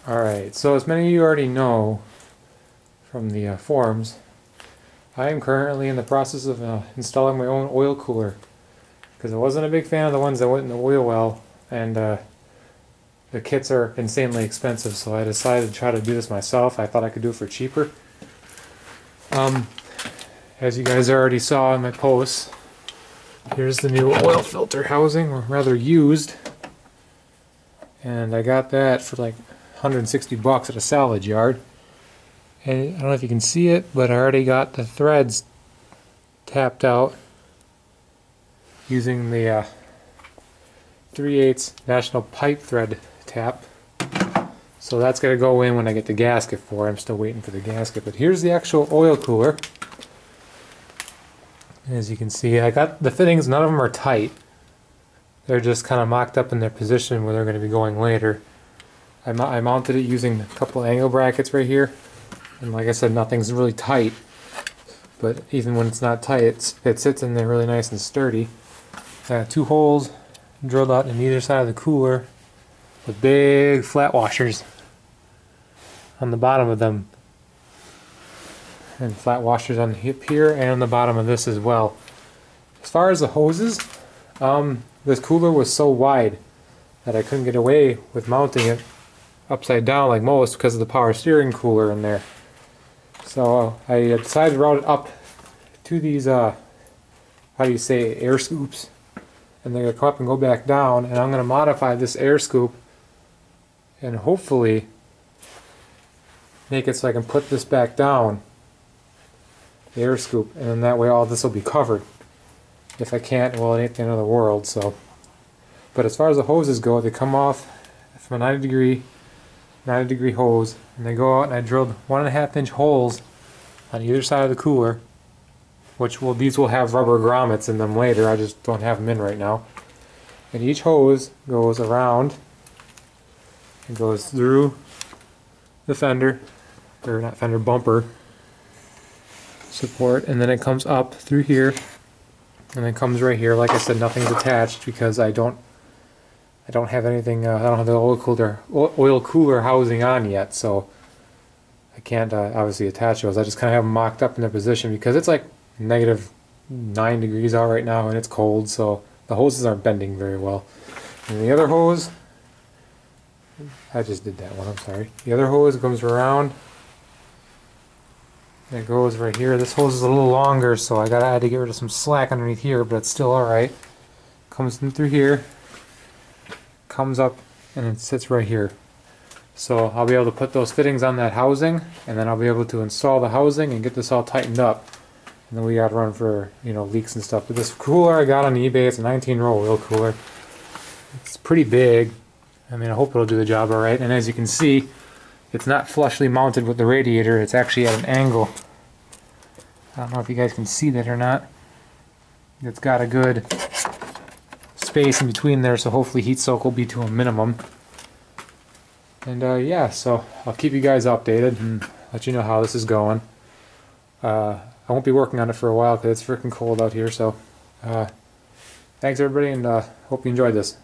Alright, so as many of you already know from the forums, I am currently in the process of installing my own oil cooler, because I wasn't a big fan of the ones that went in the oil well, and the kits are insanely expensive, so I decided to try to do this myself. I thought I could do it for cheaper. As you guys already saw in my posts, here's the new oil filter housing, or rather used, and I got that for like 160 bucks at a salvage yard. And I don't know if you can see it, but I already got the threads tapped out using the 3/8 National Pipe Thread tap. So that's going to go in when I get the gasket for it. I'm still waiting for the gasket, but here's the actual oil cooler. As you can see, I got the fittings, none of them are tight. They're just kind of mocked up in their position where they're going to be going later. I mounted it using a couple angle brackets right here, and like I said, nothing's really tight, but even when it's not tight, it sits in there really nice and sturdy. I got two holes drilled out in either side of the cooler with big flat washers on the bottom of them, and flat washers on the hip here and on the bottom of this as well. As far as the hoses, this cooler was so wide that I couldn't get away with mounting it upside down like most because of the power steering cooler in there. So I decided to route it up to these, how do you say, air scoops, and they're going to come up and go back down, and I'm going to modify this air scoop and hopefully make it so I can put this back down, the air scoop, and then that way all this will be covered. If I can't, well, it ain't the end of the world. So, but as far as the hoses go, they come off from a 90 degree hose, and they go out, and I drilled 1.5 inch holes on either side of the cooler, these will have rubber grommets in them later. I just don't have them in right now. And each hose goes around and goes through the fender, or not fender, bumper support, and then it comes up through here, and then comes right here. Like I said, nothing's attached because I don't have anything. I don't have the oil cooler housing on yet, so I can't obviously attach those. I just kind of have them mocked up in their position because it's like -9 degrees out right now and it's cold, so the hoses aren't bending very well. And the other hose, I just did that one, I'm sorry. The other hose comes around and it goes right here. This hose is a little longer, so I had to get rid of some slack underneath here, but it's still alright. Comes in through here, comes up, and it sits right here. So I'll be able to put those fittings on that housing, and then I'll be able to install the housing and get this all tightened up. And then we got to run for, you know, leaks and stuff. But this cooler I got on eBay, it's a 19-row oil cooler. It's pretty big. I mean, I hope it'll do the job alright. And as you can see, it's not flushly mounted with the radiator. It's actually at an angle. I don't know if you guys can see that or not. It's got a good space in between there, so hopefully heat soak will be to a minimum. And yeah, so I'll keep you guys updated and let you know how this is going. I won't be working on it for a while because it's freaking cold out here, so thanks everybody, and hope you enjoyed this.